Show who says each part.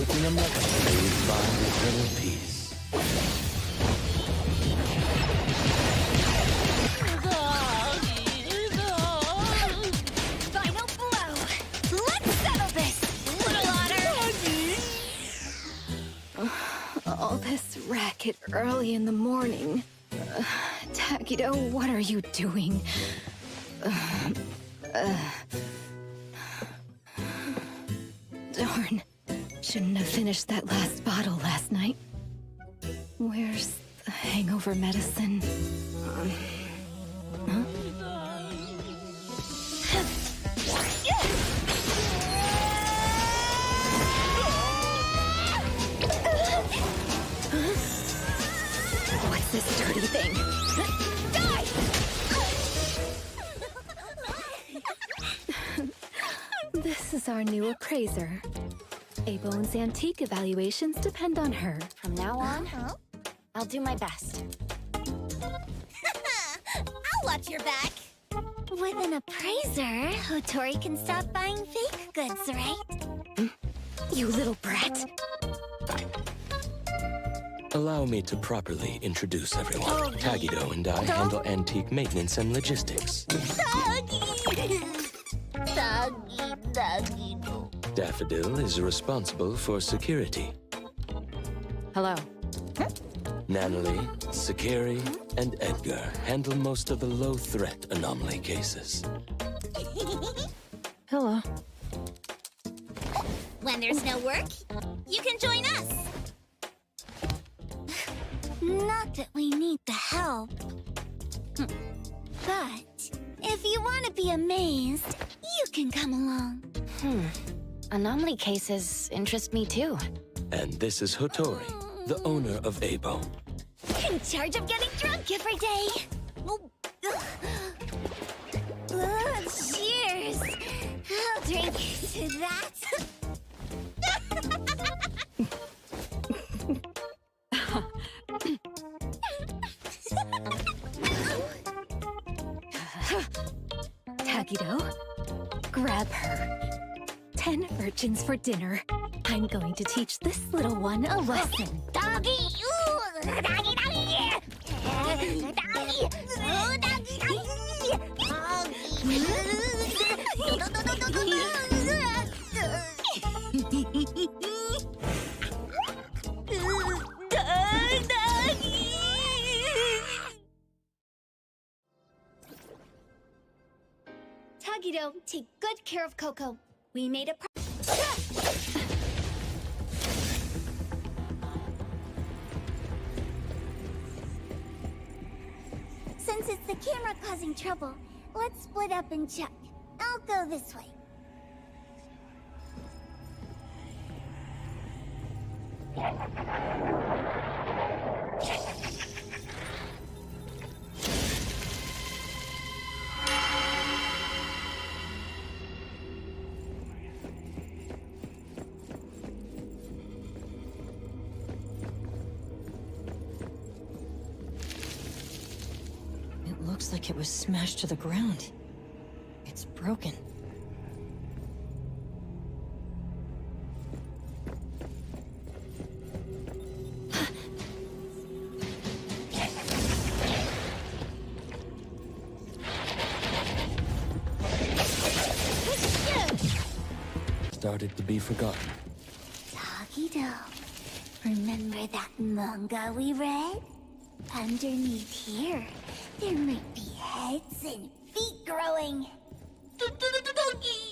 Speaker 1: cooking them like a saved by eternal peace.
Speaker 2: Final blow! Let's settle this, little otter! All this racket early in the morning. Tagido, what are you doing? Darn. Shouldn't have finished that last bottle last night. Where's the hangover medicine? Huh? What's this dirty thing? Die! This is our new appraiser. Eibon's antique evaluations depend on her.
Speaker 3: From now on, I'll do my best.
Speaker 4: I'll watch your back. With an appraiser, Hotori can stop buying fake goods, right?
Speaker 2: You little brat!
Speaker 1: Allow me to properly introduce everyone. Tagido and I handle antique maintenance and logistics.
Speaker 4: Tagido.
Speaker 1: Daffodil is responsible for security.
Speaker 3: Hello.
Speaker 1: Nanalie, Sakiri, and Edgar handle most of the low-threat anomaly cases.
Speaker 3: Hello.
Speaker 4: When there's no work, you can join us. Not that we need the help. But if you want to be amazed, you can come along.
Speaker 3: Anomaly cases interest me too.
Speaker 1: And this is Hotori, the owner of Eibon.
Speaker 4: In charge of getting drunk every day. Cheers. I'll drink to that.
Speaker 2: Tagido, grab her. 10 virgins for dinner. I'm going to teach this little one a lesson.
Speaker 4: Doggy! Ooh! Doggy, doggy! Doggy! Ooh, doggy, Tagido, take good care of Coco. We made a Since it's the camera causing trouble, let's split up and check. I'll go this way.
Speaker 5: It looks like it was smashed to the ground. It's broken.
Speaker 1: Started to be forgotten.
Speaker 4: Tagido, remember that manga we read? Underneath here, there might be heads and feet growing. Doggy!